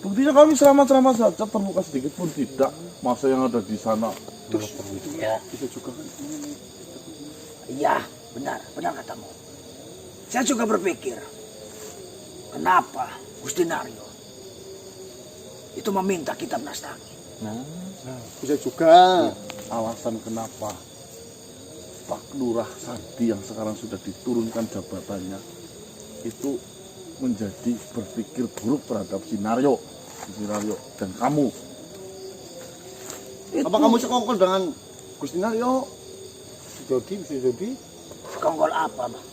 Buktinya kami selamat-selamat saja, terluka sedikit pun tidak. Masa yang ada di sana. Terus ya. Bisa juga kan? Iya, benar katamu. Saya juga berpikir, kenapa Gusti Naryo itu meminta kitab Nastangin? Nah, Bisa juga. alasan kenapa Pak Lurah Sadi yang sekarang sudah diturunkan jabatannya itu menjadi berpikir buruk terhadap Sinaryo dan kamu. Apa kamu sekongkol dengan Gusti Naryo? Bisa jadi. Sekongkol apa, Bang?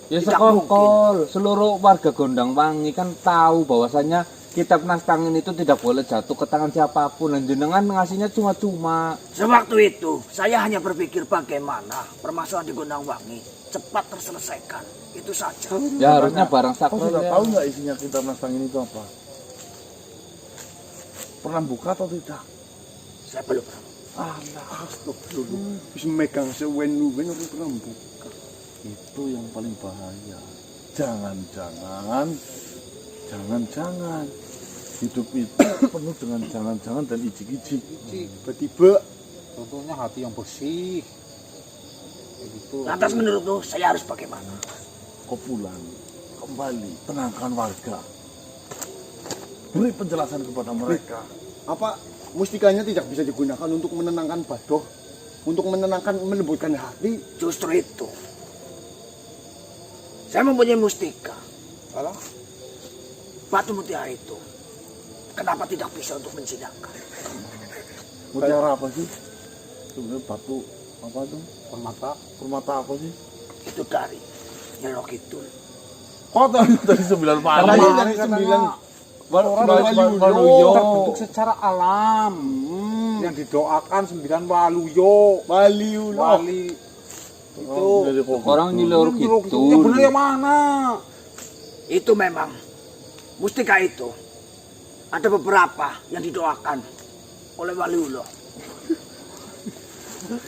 Ya Tidak sekongkol. Seluruh warga Gondang Wangi kan tahu bahwasannya kitab Nastangin itu tidak boleh jatuh ke tangan siapapun. Dan jenengan ngasihnya cuma-cuma. Sewaktu itu, saya hanya berpikir bagaimana permasalahan di Gondang Wangi cepat terselesaikan. Itu saja. Ya harusnya barang Kau sakral sudah ya. tahu nggak isinya kitab Nastangin itu apa? Pernah buka atau tidak? Saya belum pernah. Astagfirullah. Bisa megang sewen-wen aku pernah buka. Itu yang paling bahaya. Jangan-jangan hidup itu penuh dengan jangan-jangan dan ijik-ijik. Tiba-tiba Contohnya hati yang bersih. Kayak gitu. Lantas menurutmu saya harus bagaimana? Kau pulang, kembali, tenangkan warga. Beri penjelasan kepada mereka. apa mustikanya tidak bisa digunakan untuk menenangkan Badoh, untuk melembutkan hati. Justru itu. Saya mempunyai mustika. Alah, Batu mutiara itu. Kenapa tidak bisa untuk menjinakkan? Mutiara apa sih? Sebenarnya batu apa tuh? Permata. Permata apa sih? Itu dari Nyerok Kidul. Kau tadi 9 malam. katanya dari 9 Waluyo terbentuk secara alam. Yang didoakan 9 waluyo. Wali itu. Dari koko. Orang nyilur Yang gitu. benar yang mana? Itu memang mustika itu. Ada beberapa yang didoakan oleh Waliullah.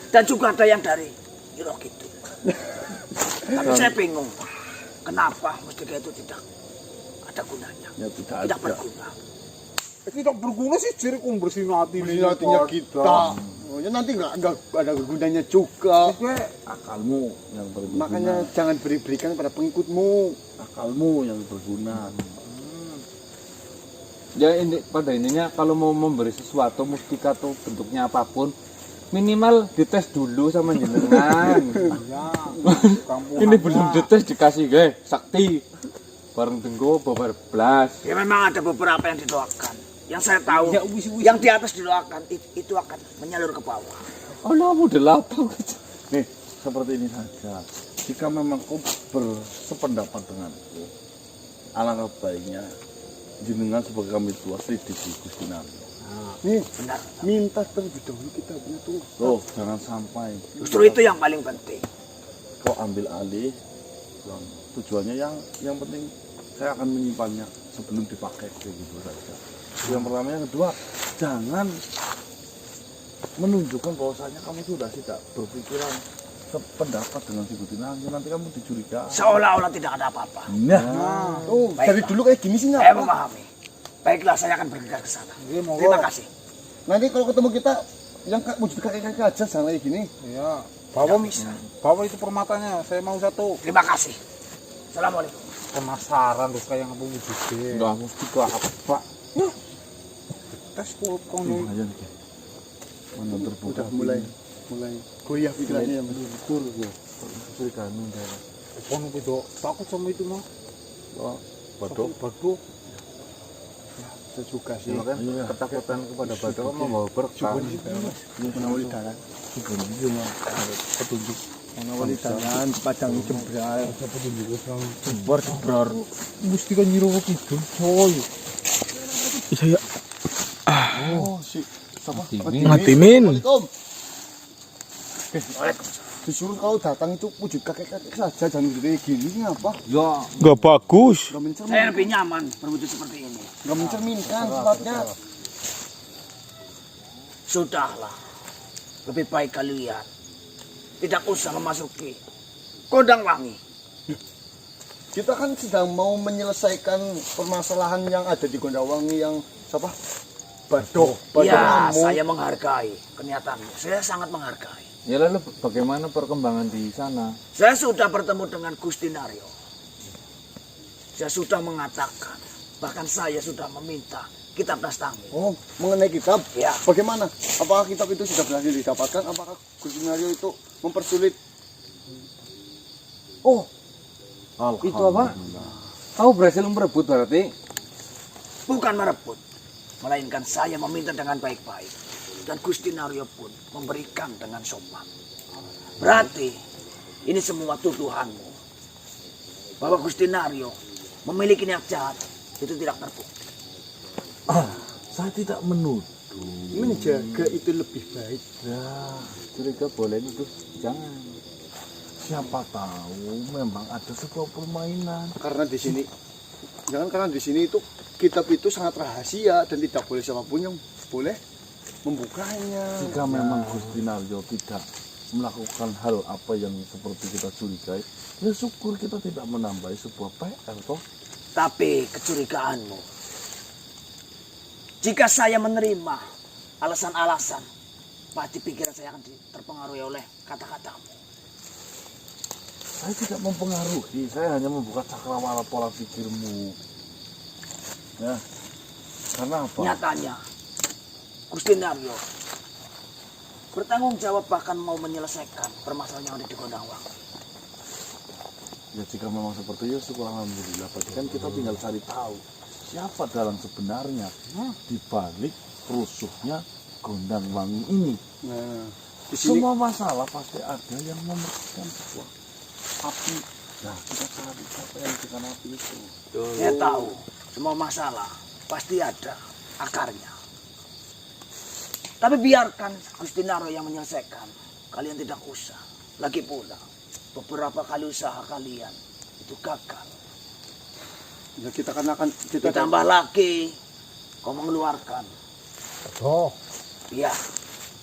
Dan juga ada yang dari Nyerok Kidul. Tapi saya bingung. Kenapa mustika itu tidak ada gunanya? Ya tidak Tidak ada. berguna. Tidak berguna sih jadi bersihin hati. bersihin hatinya kita. Oh, ya nanti nggak ada gunanya juga. Akalmu yang berguna. Makanya jangan berikan pada pengikutmu. Akalmu yang berguna. Ya ini pada ininya kalau mau memberi sesuatu mustika atau bentuknya apapun minimal dites dulu sama jenengan. Ya, Ini belum dites dikasih guys sakti bareng tenggo babar blas. Ya memang ada beberapa yang didoakan. Yang saya tahu, Ya, wis. yang di atas didoakan itu akan menyalur ke bawah. Oh lah udah lapar. Nih, seperti ini saja. Jika memang kau bersependapat denganku, alangkah baiknya jenengan sebagai kami tua selidiki Gusti Naryo. Nih, Benar. minta terlebih dahulu kita punya tuh. Loh, jangan sampai Justru itu yang paling penting. kau ambil alih. Tujuannya yang penting saya akan menyimpannya sebelum dipakai kayak gitu saja. Yang pertama, yang kedua, jangan menunjukkan bahwasanya kamu sudah tidak berpikiran sependapat dengan si Gusti Naryo. Nanti kamu dicurigai. Seolah-olah tidak ada apa-apa. Nah, Oh, dari dulu kayak gini sih Saya nggak? memahami. Baiklah, saya akan bergegas ke sana. Iya, monggo. Terima kasih. Nanti kalau ketemu kita yang wujud kakek-kakek aja jangan kayak gini. Iya. bisa. Bawa itu permatanya. Saya mau satu. Terima kasih. Assalamualaikum. Penasaran terus kayak apa wujudnya. Enggak mustika apa. Tes kulkong nih. lumayan ya. Mana terbuka Udah mulai goyah pikirannya ya Mas. betul ya. Curigaan darah. Kono beda. Takut sama itu mah. Oh, Badoh. Badoh. Saya juga sih. Ya kan Iya. ketakutan kepada Badoh kan membawa berkah. Menawali dalan. Petunjuk. Menawali dalan, padang jembral. Jebor. Mustika Nyiro Kidul coy. Oh, si siapa? Matimin. Assalamualaikum. Disuruh kalau datang itu wujud kakek-kakek saja, jangan kayak gini apa? Ya Gak bagus. Gak mencermin, Saya lebih nyaman berwujud seperti ini. gak mencerminkan sifatnya. Sudahlah. Lebih baik kalian tidak usah memasuki Gondang Wangi. Kita kan sedang mau menyelesaikan permasalahan yang ada di Gondawangi yang siapa? Badoh Ya, Namo. saya menghargai kenyataanmu. Saya sangat menghargai. Ya lalu bagaimana perkembangan di sana? Saya sudah bertemu dengan Gusti Naryo. Saya sudah mengatakan, bahkan saya sudah meminta kitab Nastangi. Oh, mengenai kitab? Ya. Bagaimana? Apakah kitab itu sudah berhasil didapatkan? Apakah Gusti Naryo itu mempersulit? Oh, itu apa? Kau berhasil merebut berarti? Bukan merebut, melainkan saya meminta dengan baik-baik. Dan Gusti Naryo pun memberikan dengan sopan. Berarti ini semua tuduhanmu bahwa Gusti Naryo memiliki niat jahat itu tidak terbukti. Saya tidak menuduh. Menjaga itu lebih baik. Ya, curiga boleh itu jangan. Siapa tahu memang ada sebuah permainan. Karena di sini, karena di sini itu kitab itu sangat rahasia dan tidak boleh siapapun yang boleh membukanya. Jika memang Gusti Naryo tidak melakukan hal apa yang seperti kita curigai, ya syukur kita tidak menambahi sebuah PR toh. Tapi kecurigaanmu, jika saya menerima alasan-alasan, pasti pikiran saya akan terpengaruhi oleh kata-katamu. Saya tidak mempengaruhi, saya hanya membuka cakrawala pola pikirmu. Ya, karena apa? Nyatanya, Gusti Naryo bertanggung jawab bahkan mau menyelesaikan permasalahan yang ada di Gondangwangi. Ya jika memang seperti itu, syukur alhamdulillah. Berarti kan kita tinggal cari tahu siapa dalang sebenarnya di balik rusuhnya Gondangwangi ini. Nah, di sini Semua masalah pasti ada yang memerlukan sebuah api. Nah, kita cari siapa yang bikin api itu. Saya tahu semua masalah pasti ada akarnya. Tapi biarkan Gusti Naryo yang menyelesaikan. Kalian tidak usah. Lagi pula, beberapa kali usaha kalian itu gagal. ya kita kan akan kita Ditambah lagi, kau mengeluarkan. Oh, Ya,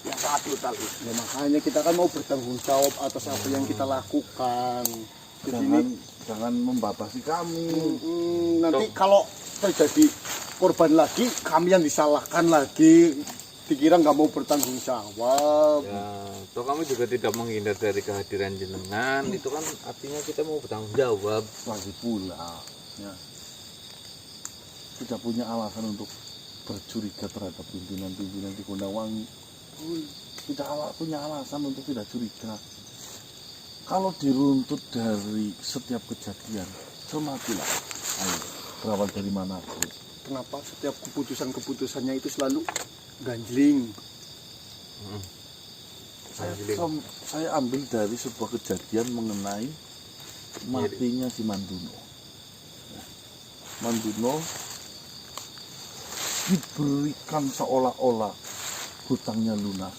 yang sangat brutal itu. ya makanya kita kan mau bertanggung jawab atas apa yang kita lakukan. Di sini Jangan membatasi kami. nanti kalau terjadi korban lagi, kami yang disalahkan lagi. Dikira nggak mau bertanggung jawab. Ya, toh kamu juga tidak menghindar dari kehadiran jenengan. Itu kan artinya kita mau bertanggung jawab. Lagi pula, ya, tidak punya alasan untuk bercuriga terhadap pimpinan-pimpinan di Gondangwangi. Tidak punya alasan untuk tidak curiga. Kalau diruntut dari setiap kejadian, cermatilah. Ayo, berawal dari mana? Kenapa setiap keputusan-keputusannya itu selalu ganjling? Saya ambil dari sebuah kejadian mengenai matinya si Manduno. Ya, Manduno diberikan seolah-olah hutangnya lunas,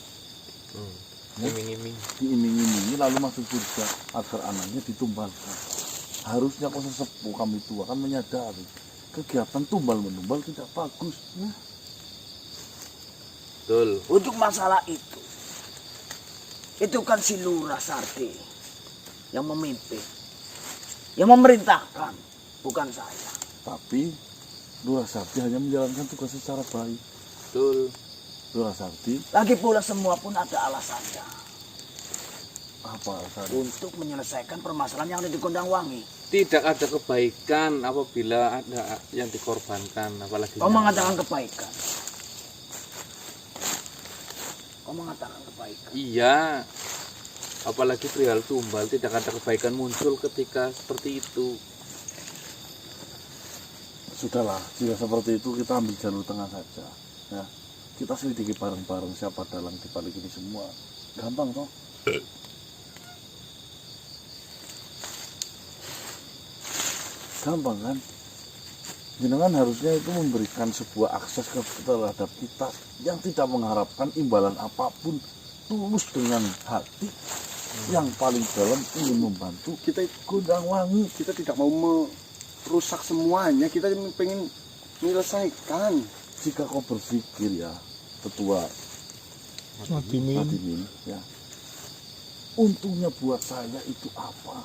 Iming-iming. diiming-imingi lalu masuk surga agar anaknya ditumbalkan. Harusnya kau sesepuh kami tua kan menyadari kegiatan tumbal menumbal tidak bagus. Ya. Betul. Untuk masalah itu kan si Lurah Sarti yang memimpin, yang memerintahkan, bukan saya. Tapi Lurah Sarti hanya menjalankan tugas secara baik. Betul. Lurah Sarti Lagi pula semua pun ada alasannya apa alasannya? untuk menyelesaikan permasalahan yang ada di Gondangwangi. Tidak ada kebaikan apabila ada yang dikorbankan, apalagi Kau mengatakan kebaikan. Kau mengatakan kebaikan. iya, apalagi perihal tumbal tidak ada kebaikan muncul ketika seperti itu. Sudahlah, jika seperti itu kita ambil jalur tengah saja. Ya, kita selidiki bareng-bareng siapa dalang di balik ini semua. Gampang toh? Gampang kan? Jenengan harusnya itu memberikan sebuah akses terhadap kita yang tidak mengharapkan imbalan apapun, tulus dengan hati yang paling dalam ingin membantu Kita Gondangwangi. kita tidak mau merusak semuanya, kita pengen menyelesaikan. Jika kau berpikir ya, ketua Matimin. Matimin, ya, untungnya buat saya itu apa?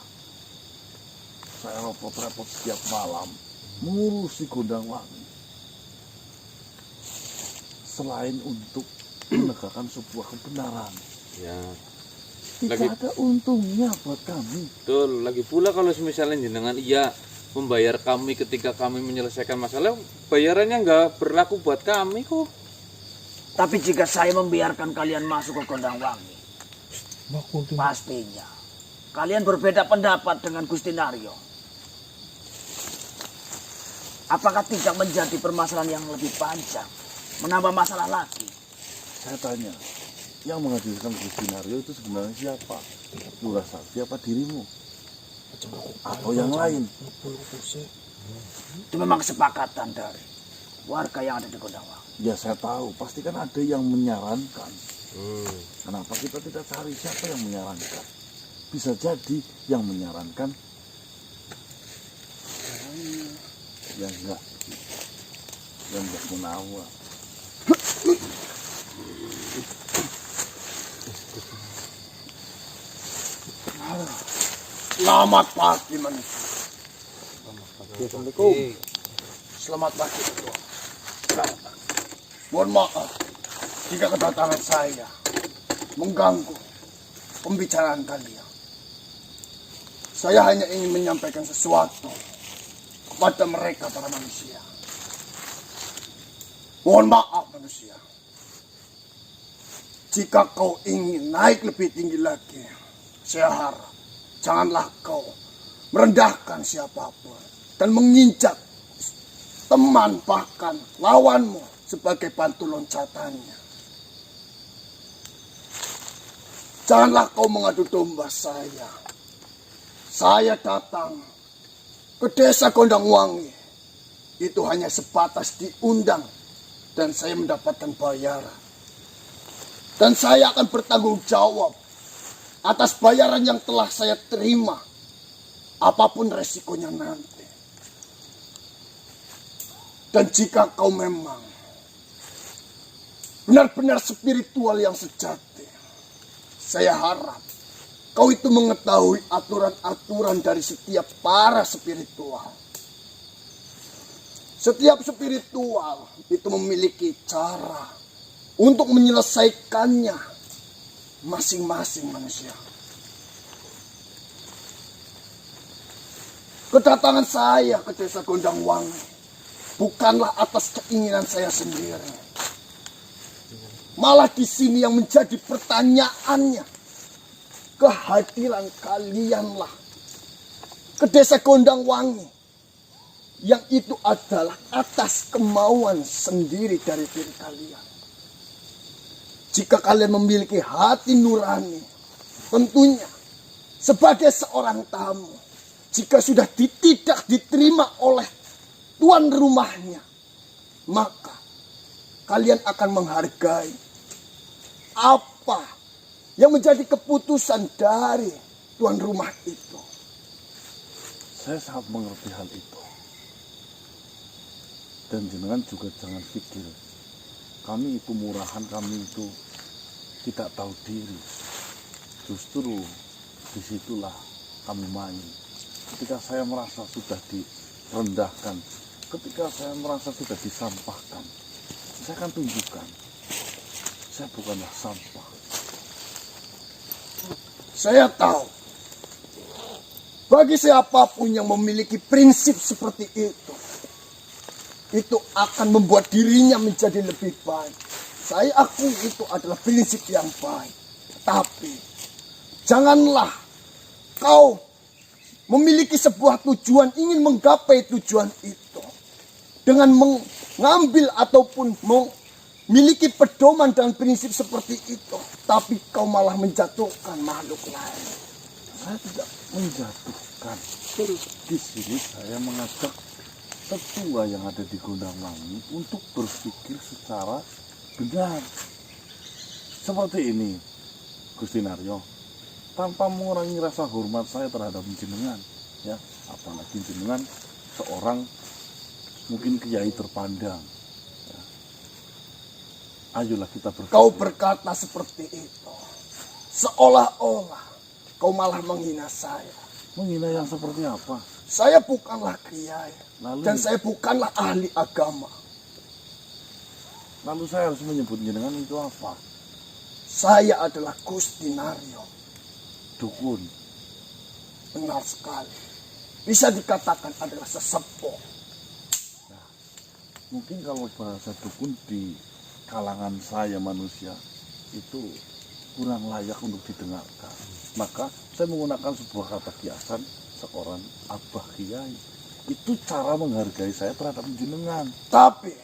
saya repot-repot setiap malam mengurusi Gondangwangi. Selain untuk menegakkan sebuah kebenaran, Ya, tidak Lagi- ada untungnya buat kami. betul. Lagi pula kalau misalnya jenengan iya membayar kami ketika kami menyelesaikan masalah, bayarannya nggak berlaku buat kami kok. Tapi jika saya membiarkan kalian masuk ke Gondangwangi, Makunti. pastinya kalian berbeda pendapat dengan Gusti Naryo. Apakah tidak menjadi permasalahan yang lebih panjang, menambah masalah lagi? Saya tanya, yang menghadirkan Gusti Naryo itu sebenarnya siapa? Lurah Sakti apa dirimu? Atau yang lain? Itu memang kesepakatan dari warga yang ada di Gondangwangi. Ya saya tahu, pasti kan ada yang menyarankan. Kenapa kita tidak cari siapa yang menyarankan? Bisa jadi yang menyarankan yang enggak menawar. Selamat pagi manusia. Assalamualaikum. Selamat pagi ketua. Selamat pagi. Mohon maaf jika kedatangan saya mengganggu pembicaraan kalian. Saya hanya ingin menyampaikan sesuatu kepada mereka para manusia. Mohon maaf manusia. Jika kau ingin naik lebih tinggi lagi, saya harap janganlah kau merendahkan siapapun dan menginjak teman bahkan lawanmu sebagai batu loncatannya. Janganlah kau mengadu domba saya. Saya datang ke desa Gondangwangi itu hanya sebatas diundang dan saya mendapatkan bayaran. Dan saya akan bertanggung jawab atas bayaran yang telah saya terima, apapun resikonya nanti. Dan jika kau memang benar-benar spiritual yang sejati, saya harap kau itu mengetahui aturan-aturan dari setiap para spiritual. Setiap spiritual itu memiliki cara untuk menyelesaikannya masing-masing manusia. Kedatangan saya ke desa Gondangwangi bukanlah atas keinginan saya sendiri. Malah di sini yang menjadi pertanyaannya, kehadiran kalianlah ke desa Gondangwangi yang itu adalah atas kemauan sendiri dari diri kalian. Jika kalian memiliki hati nurani, tentunya sebagai seorang tamu, jika sudah tidak diterima oleh tuan rumahnya, maka kalian akan menghargai apa yang menjadi keputusan dari tuan rumah itu. Saya sangat mengerti hal itu. Dan jenengan juga jangan pikir kami itu murahan, kami itu tidak tahu diri. Justru disitulah kami main. Ketika saya merasa sudah direndahkan, ketika saya merasa sudah disampahkan, saya akan tunjukkan saya bukanlah sampah. Saya tahu, bagi siapapun yang memiliki prinsip seperti itu akan membuat dirinya menjadi lebih baik. Saya akui itu adalah prinsip yang baik. Tapi, janganlah kau memiliki sebuah tujuan, ingin menggapai tujuan itu dengan mengambil ataupun memiliki pedoman dan prinsip seperti itu, tapi kau malah menjatuhkan makhluk lain. Saya tidak menjatuhkan. Di sini saya mengajak tetua yang ada di Gondangwangi untuk berpikir secara benar. Seperti ini, Gusti Naryo, tanpa mengurangi rasa hormat saya terhadap jenengan, ya, apalagi jenengan seorang mungkin kiai terpandang. Ya. Ayolah kita berpikir. Kau berkata seperti itu, seolah-olah kau malah menghina saya. Menghina yang seperti apa? Saya bukanlah kiai. Lalu, Dan saya bukanlah ahli agama. lalu saya harus menyebut jenengan itu apa? Saya adalah Gusti Naryo. Dukun. Benar sekali. Bisa dikatakan adalah sesepuh. Mungkin kalau bahasa dukun di kalangan saya manusia itu kurang layak untuk didengarkan. Maka saya menggunakan sebuah kata kiasan seorang abah kiai. Itu cara menghargai saya terhadap jenengan. Tapi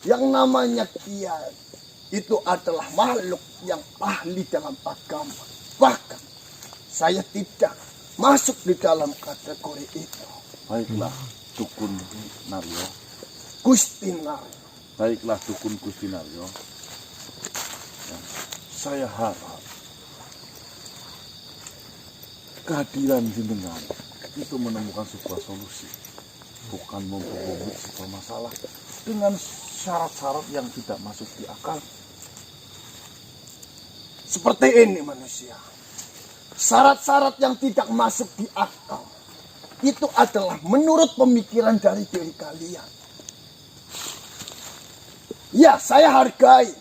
yang namanya kiai itu adalah makhluk yang ahli dalam agama. Bahkan saya tidak masuk di dalam kategori itu. Baiklah dukun Naryo. Gusti Naryo. Baiklah dukun Gusti Naryo. Ya, saya harap kehadiran jenengan itu menemukan sebuah solusi. Bukan memperumit sebuah masalah dengan syarat-syarat yang tidak masuk di akal. Seperti ini manusia. Syarat-syarat yang tidak masuk di akal itu adalah menurut pemikiran dari diri kalian. Ya, saya hargai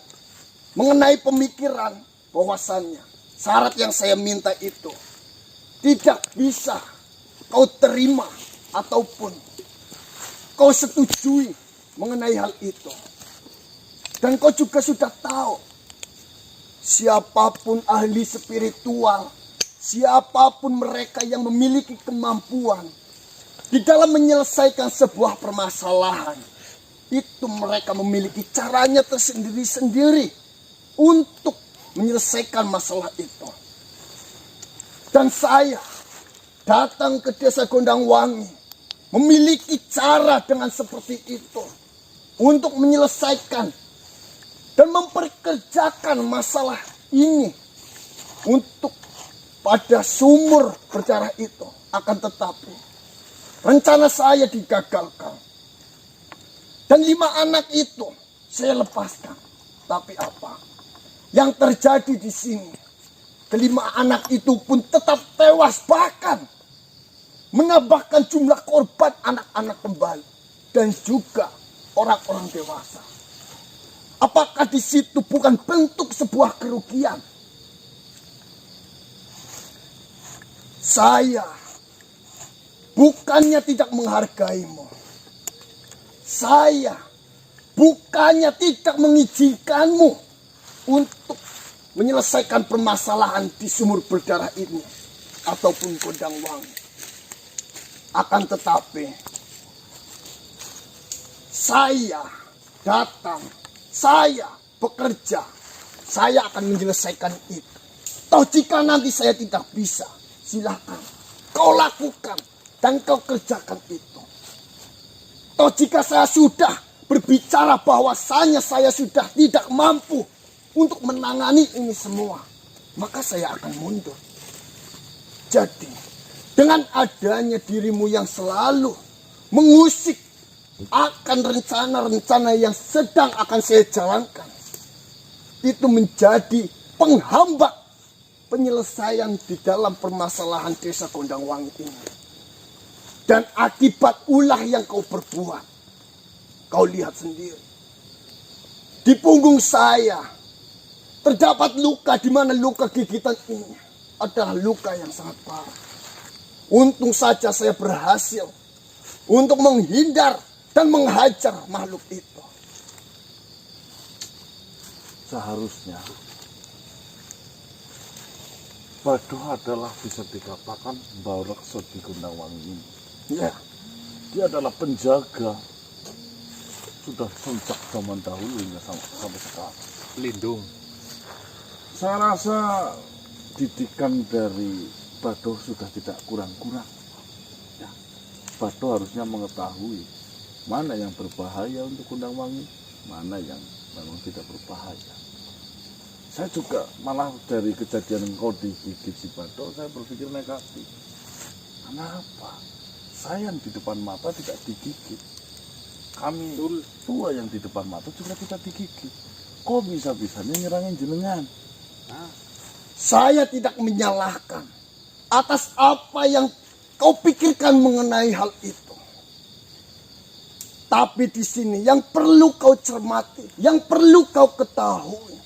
mengenai pemikiran bahwasannya syarat yang saya minta itu tidak bisa kau terima ataupun kau setujui mengenai hal itu. Dan kau juga sudah tahu, siapapun ahli spiritual, siapapun mereka yang memiliki kemampuan di dalam menyelesaikan sebuah permasalahan, itu mereka memiliki caranya tersendiri-sendiri untuk menyelesaikan masalah itu. Dan saya datang ke desa Gondangwangi memiliki cara dengan seperti itu untuk menyelesaikan dan memperkerjakan masalah ini untuk pada sumur berdarah itu. Akan tetapi rencana saya digagalkan. Dan 5 anak itu saya lepaskan. Tapi apa yang terjadi di sini? Kelima anak itu pun tetap tewas, bahkan menambahkan jumlah korban anak-anak kembali dan juga orang-orang dewasa. Apakah di situ bukan bentuk sebuah kerugian? Saya bukannya tidak menghargaimu. Saya bukannya tidak mengizinkanmu untuk menyelesaikan permasalahan di sumur berdarah ini ataupun Gondangwangi. Akan tetapi saya datang, saya bekerja, saya akan menyelesaikan itu. Toh jika nanti saya tidak bisa, silakan kau lakukan dan kau kerjakan itu. Toh jika saya sudah berbicara bahwasanya saya sudah tidak mampu untuk menangani ini semua, maka saya akan mundur. Jadi, dengan adanya dirimu yang selalu mengusik akan rencana-rencana yang sedang akan saya jalankan, itu menjadi penghambat penyelesaian di dalam permasalahan desa Gondangwangi ini. Dan akibat ulah yang kau perbuat, kau lihat sendiri. Di punggung saya terdapat luka, di mana luka gigitan ini adalah luka yang sangat parah. Untung saja saya berhasil untuk menghindar dan menghajar makhluk itu. Seharusnya Baduh adalah bisa dikatakan Barakso di Gondangwangi ini. Ya, Dia adalah penjaga sudah sejak zaman dahulu hingga sampai sekarang. Lindung. Saya rasa didikan dari Baduh sudah tidak kurang-kurang. Ya, Baduh harusnya mengetahui mana yang berbahaya untuk Gondangwangi, mana yang memang tidak berbahaya. Saya juga malah dari kejadian engkau digigit si Baduh, saya berpikir negatif. Kenapa? Saya yang di depan mata tidak digigit. Kami tua yang di depan mata juga tidak digigit. Kok bisa-bisanya nyerangin jenengan? saya tidak menyalahkan atas apa yang kau pikirkan mengenai hal itu. Tapi di sini yang perlu kau cermati, yang perlu kau ketahui,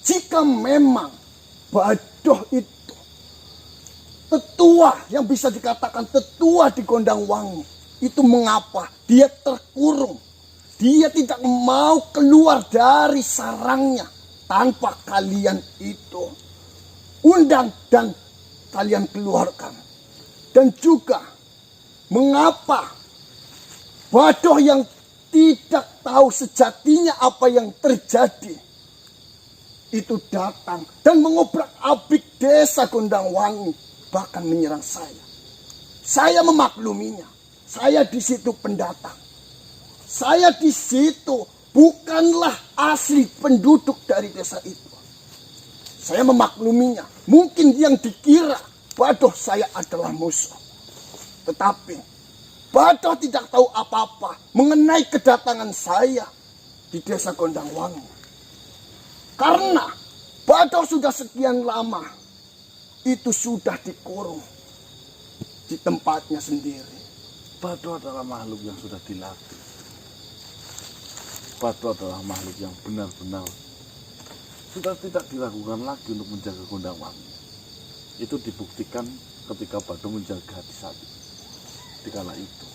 jika memang Badoh itu tetua yang bisa dikatakan tetua di Gondangwangi, itu mengapa dia terkurung? Dia tidak mau keluar dari sarangnya tanpa kalian itu undang dan kalian keluarkan. Dan juga mengapa Badoh yang tidak tahu sejatinya apa yang terjadi itu datang dan mengobrak-abrik desa Gondangwangi, bahkan menyerang saya. Saya memakluminya. Saya di situ pendatang. Saya di situ bukanlah asli penduduk dari desa itu. Saya memakluminya. Mungkin yang dikira Badoh saya adalah musuh. Tetapi Badoh tidak tahu apa-apa mengenai kedatangan saya di desa Gondangwangi. Karena Badoh sudah sekian lama itu sudah dikurung di tempatnya sendiri. Badoh adalah makhluk yang sudah dilatih. Badoh adalah makhluk yang benar-benar sudah tidak diragukan lagi untuk menjaga Gondangwangi. Itu dibuktikan ketika Badoh menjaga hati sapi di kala itu.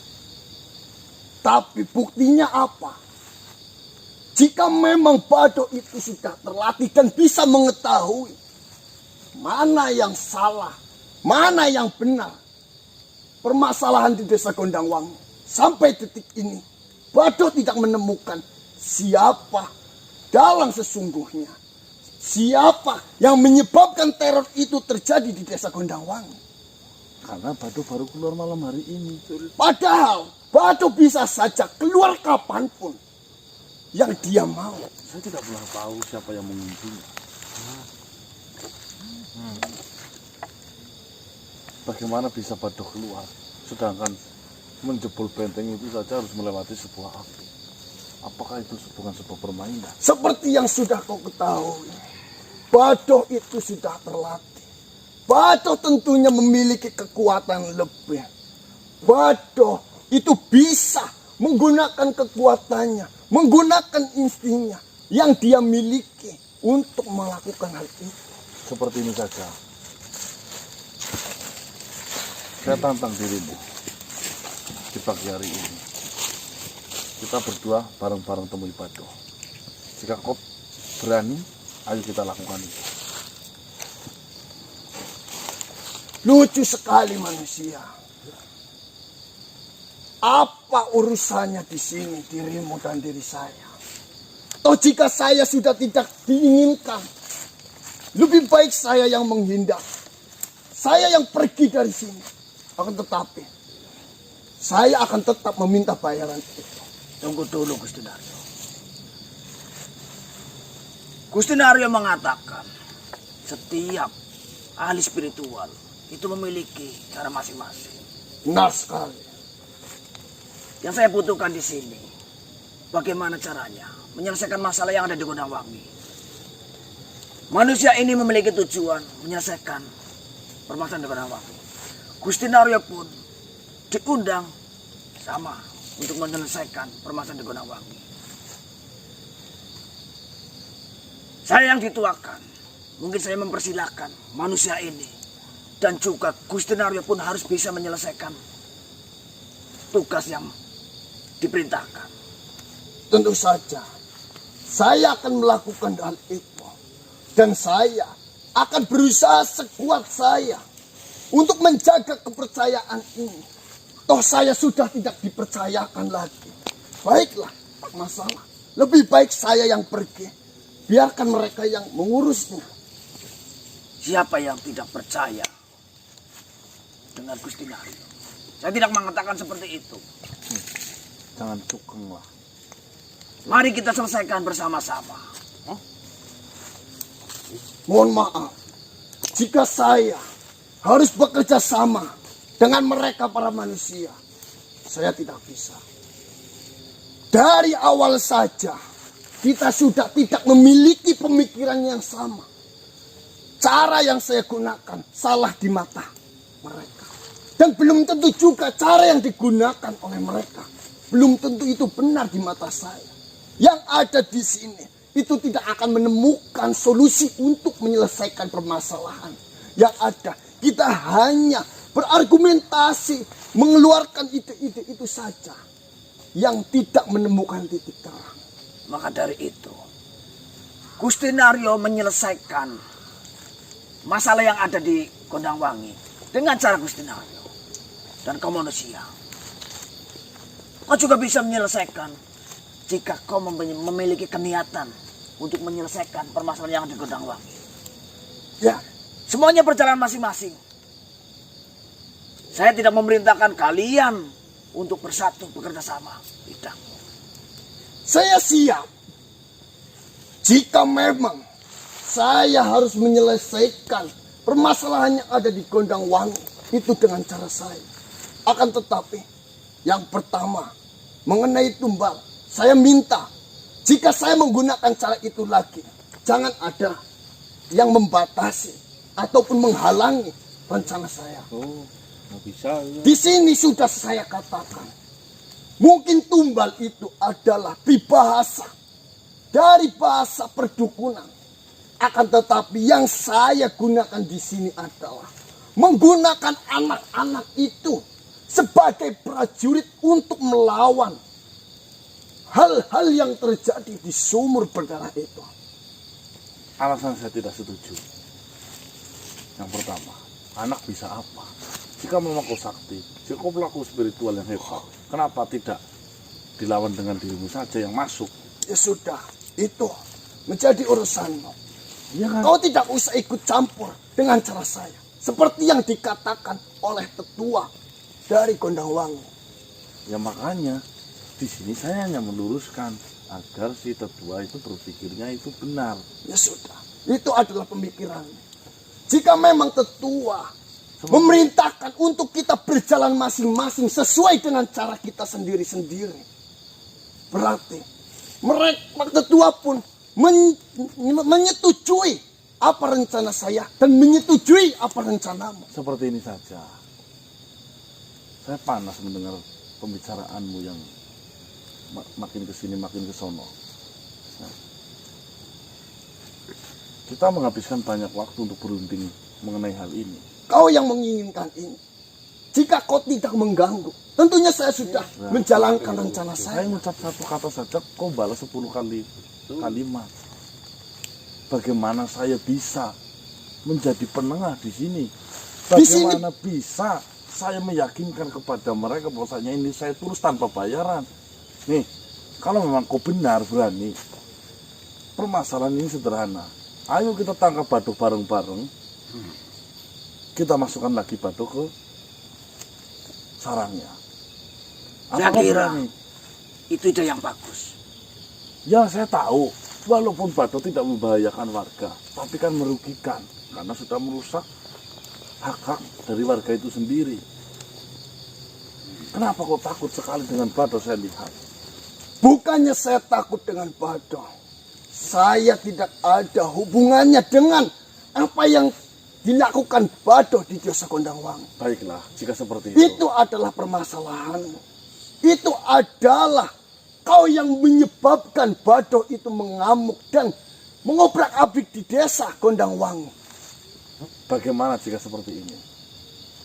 Tapi buktinya apa? Jika memang Badoh itu sudah terlatih dan bisa mengetahui mana yang salah, mana yang benar, permasalahan di desa Gondangwangi sampai detik ini Badoh tidak menemukan siapa dalang sesungguhnya, siapa yang menyebabkan teror itu terjadi di desa Gondangwangi. Karena Badoh baru keluar malam hari ini. Padahal Badoh bisa saja keluar kapanpun yang dia mau. Saya tidak pernah tahu siapa yang mengunjungi. Bagaimana bisa Badoh keluar, sedangkan menjebol benteng itu saja harus melewati sebuah api. Apakah itu bukan sebuah permainan? Seperti yang sudah kau ketahui, Badoh itu sudah terlatih. Badoh tentunya memiliki kekuatan lebih. Badoh itu bisa menggunakan kekuatannya, menggunakan instingnya yang dia miliki untuk melakukan hal itu. Seperti ini saja. Saya tantang dirimu di pagi hari ini. Kita berdua bareng-bareng temui Badoh. Jika kau berani, ayo kita lakukan itu. Lucu sekali manusia. Apa urusannya di sini dirimu dan diri saya? Atau jika saya sudah tidak diinginkan, lebih baik saya yang menghindar. Saya yang pergi dari sini. Akan tetapi, saya akan tetap meminta bayaran itu. Tunggu dulu Gusti Naryo. Gusti Naryo mengatakan setiap ahli spiritual itu memiliki cara masing-masing. Benar sekali. Yang saya butuhkan di sini, bagaimana caranya menyelesaikan masalah yang ada di Gondangwangi. Manusia ini memiliki tujuan menyelesaikan permasalahan di Gondangwangi. Gusti Naryo pun diundang sama untuk menyelesaikan permasalahan di Gondangwangi. Saya yang dituakan, mungkin saya mempersilahkan manusia ini dan juga Gusti Naryo pun harus bisa menyelesaikan tugas yang diperintahkan. Tentu saja, saya akan melakukan hal itu. Dan saya akan berusaha sekuat saya untuk menjaga kepercayaan ini. Toh saya sudah tidak dipercayakan lagi. Baiklah, tak masalah. Lebih baik saya yang pergi. Biarkan mereka yang mengurusnya. Siapa yang tidak percaya dengan Gusti Naryo? Saya tidak mengatakan seperti itu. Jangan cukeng lah. Mari kita selesaikan bersama-sama. Mohon maaf, jika saya harus bekerja sama dengan mereka para manusia, saya tidak bisa. Dari awal saja, kita sudah tidak memiliki pemikiran yang sama. Cara yang saya gunakan salah di mata mereka. Dan belum tentu juga cara yang digunakan oleh mereka. Belum tentu itu benar di mata saya. Yang ada di sini itu tidak akan menemukan solusi untuk menyelesaikan permasalahan. Yang ada kita hanya berargumentasi, mengeluarkan ide-ide itu saja. Yang tidak menemukan titik terang. Maka dari itu, Gusti Naryo menyelesaikan masalah yang ada di Gondangwangi dengan cara Gusti Naryo. Dan kau manusia, kau juga bisa menyelesaikan jika kau memiliki keniatan untuk menyelesaikan permasalahan yang ada di Gondangwangi. Ya, Semuanya berjalan masing-masing. Saya tidak memerintahkan kalian untuk bersatu, bekerja sama. Tidak. saya siap. Jika memang saya harus menyelesaikan permasalahan yang ada di Gondangwangi itu dengan cara saya. Akan tetapi, yang pertama, mengenai tumbal, saya minta, jika saya menggunakan cara itu lagi, jangan ada yang membatasi ataupun menghalangi rencana saya. Oh, nggak bisa. Ya. Di sini sudah saya katakan, mungkin tumbal itu adalah peribahasa dari bahasa perdukunan. Akan tetapi yang saya gunakan di sini adalah menggunakan anak-anak itu sebagai prajurit untuk melawan hal-hal yang terjadi di sumur berdarah itu. Alasan saya tidak setuju. Yang pertama, anak bisa apa? Jika memang kau sakti, jika kau pelaku spiritual yang hebat, kenapa tidak dilawan dengan dirimu saja yang masuk? Ya sudah, itu menjadi urusanmu. Iya kan? Kau tidak usah ikut campur dengan cara saya. Seperti yang dikatakan oleh tetua dari Gondangwangi. Ya makanya di sini saya hanya meluruskan agar si tetua itu berpikirnya itu benar. Ya sudah, itu adalah pemikirannya. Jika memang tetua memerintahkan untuk kita berjalan masing-masing sesuai dengan cara kita sendiri-sendiri, berarti mereka tetua pun menyetujui apa rencana saya dan menyetujui apa rencanamu. Seperti ini saja. Saya panas mendengar pembicaraanmu yang makin kesini makin kesono. Nah, kita menghabiskan banyak waktu untuk berunding mengenai hal ini. Kau yang menginginkan ini. Jika kau tidak mengganggu, tentunya saya sudah menjalankan rencana Saya saya. ngucap satu kata saja, kau balas 10 kali kalimat. Bagaimana saya bisa menjadi penengah di sini? Di sini- Bagaimana bisa saya meyakinkan kepada mereka bahwasanya ini saya tulus tanpa bayaran? Nih, kalau memang kau benar berani, permasalahan ini sederhana. Ayo kita tangkap Baduk bareng-bareng. Kita masukkan lagi Baduk ke sarangnya. Saya kau kira berani? itu ide yang bagus. Ya saya tahu, walaupun Baduk tidak membahayakan warga, tapi kan merugikan karena sudah merusak hak-hak dari warga itu sendiri. Kenapa kau takut sekali dengan Baduk saya lihat? Bukannya saya takut dengan Badok. Saya tidak ada hubungannya dengan apa yang dilakukan Badok di Desa Gondangwangi. Baiklah, jika seperti itu. Itu adalah permasalahanmu. Itu adalah kau yang menyebabkan Badok itu mengamuk dan mengobrak-abrik di Desa Gondangwangi. Bagaimana jika seperti ini?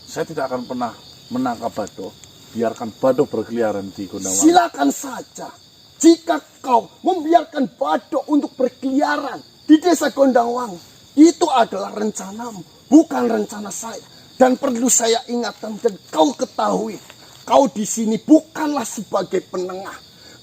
Saya tidak akan pernah menangkap Baduk. Biarkan Baduk berkeliaran di Gondangwangi. Silakan saja. Jika kau membiarkan Badok untuk berkeliaran di Desa Gondangwangi, itu adalah rencanamu, bukan rencana saya. Dan perlu saya ingatkan dan kau ketahui, kau di sini bukanlah sebagai penengah.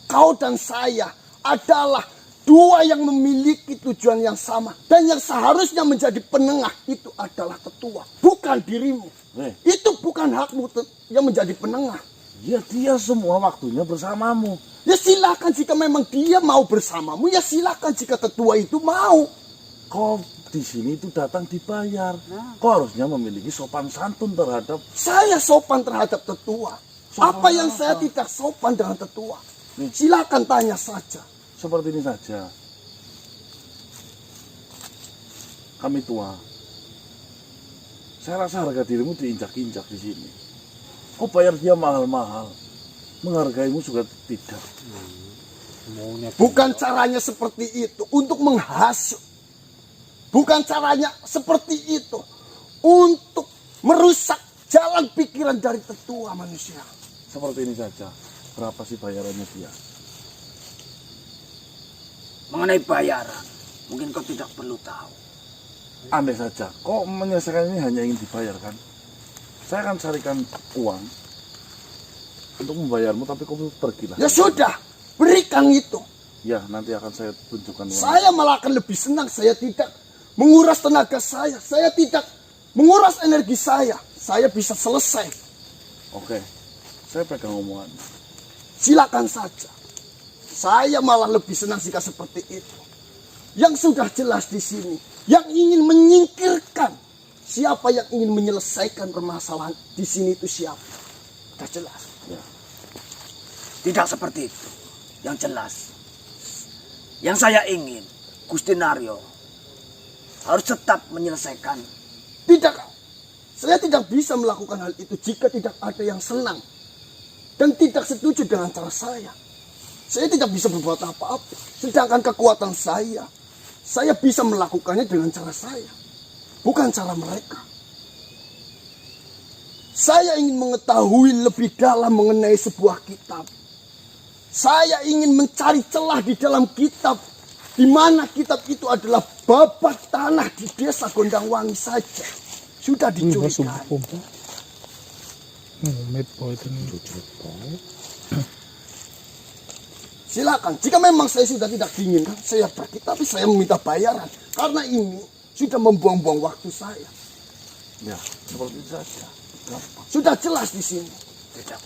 Kau dan saya adalah dua yang memiliki tujuan yang sama. Dan yang seharusnya menjadi penengah itu adalah tetua, bukan dirimu. Itu bukan hakmu yang menjadi penengah. Ya dia semua waktunya bersamamu. Ya silakan jika memang dia mau bersamamu, ya silakan jika tetua itu mau. Kau di sini itu datang dibayar. Kau harusnya memiliki sopan santun terhadap. Saya sopan terhadap tetua. Sopan Apa yang apa? saya tidak sopan dengan tetua? Nih. Silakan tanya saja. Seperti ini saja. Kami tua. Saya rasa harga dirimu diinjak-injak di sini. Kau bayar dia mahal-mahal. Menghargaimu juga tidak. Maunya Bukan caranya seperti itu untuk menghasut. Bukan caranya seperti itu untuk merusak jalan pikiran dari tetua manusia. Seperti ini saja. Berapa sih bayarannya dia? Mengenai bayaran, mungkin kau tidak perlu tahu. Andai saja, kok menyelesaikan ini hanya ingin dibayarkan? Saya akan carikan uang untuk membayarmu, tapi kau pergilah. Ya sudah, berikan itu. Ya, nanti akan saya tunjukkan uang. Saya malah akan lebih senang. Saya tidak menguras tenaga saya tidak menguras energi saya bisa selesai. Oke, saya pegang omongan. Silakan saja. Saya malah lebih senang jika seperti itu. Yang sudah jelas di sini, yang ingin menyingkirkan, siapa yang ingin menyelesaikan permasalahan di sini itu siapa? Sudah jelas. Ya. Tidak seperti itu. Yang jelas. Yang saya ingin, Gusti Naryo harus tetap menyelesaikan. Tidak, saya tidak bisa melakukan hal itu jika tidak ada yang senang dan tidak setuju dengan cara saya. Saya tidak bisa berbuat apa-apa. Sedangkan kekuatan saya bisa melakukannya dengan cara saya, bukan cara mereka. Saya ingin mengetahui lebih dalam mengenai sebuah kitab. Saya ingin mencari celah di dalam kitab, di mana kitab itu adalah babat tanah di desa Gondangwangi saja. Sudah dicurikan. Silakan, jika memang saya sudah tidak diinginkan, saya pergi, tapi saya meminta bayaran. Karena ini sudah membuang-buang waktu saya. Ya, seperti itu saja. Gampang. Sudah jelas di sini. Tidak.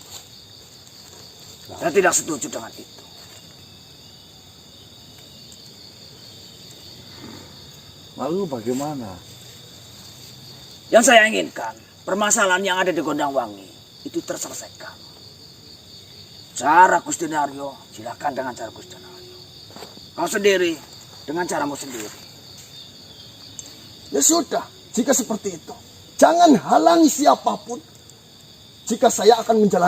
Saya tidak setuju dengan itu. Lalu bagaimana? Yang saya inginkan, permasalahan yang ada di Gondangwangi itu terselesaikan. Cara Gusti Naryo, silakan dengan cara Gusti Naryo. Kau sendiri, dengan caramu sendiri. Ya sudah, jika seperti itu, jangan halangi siapapun jika saya akan menjalankan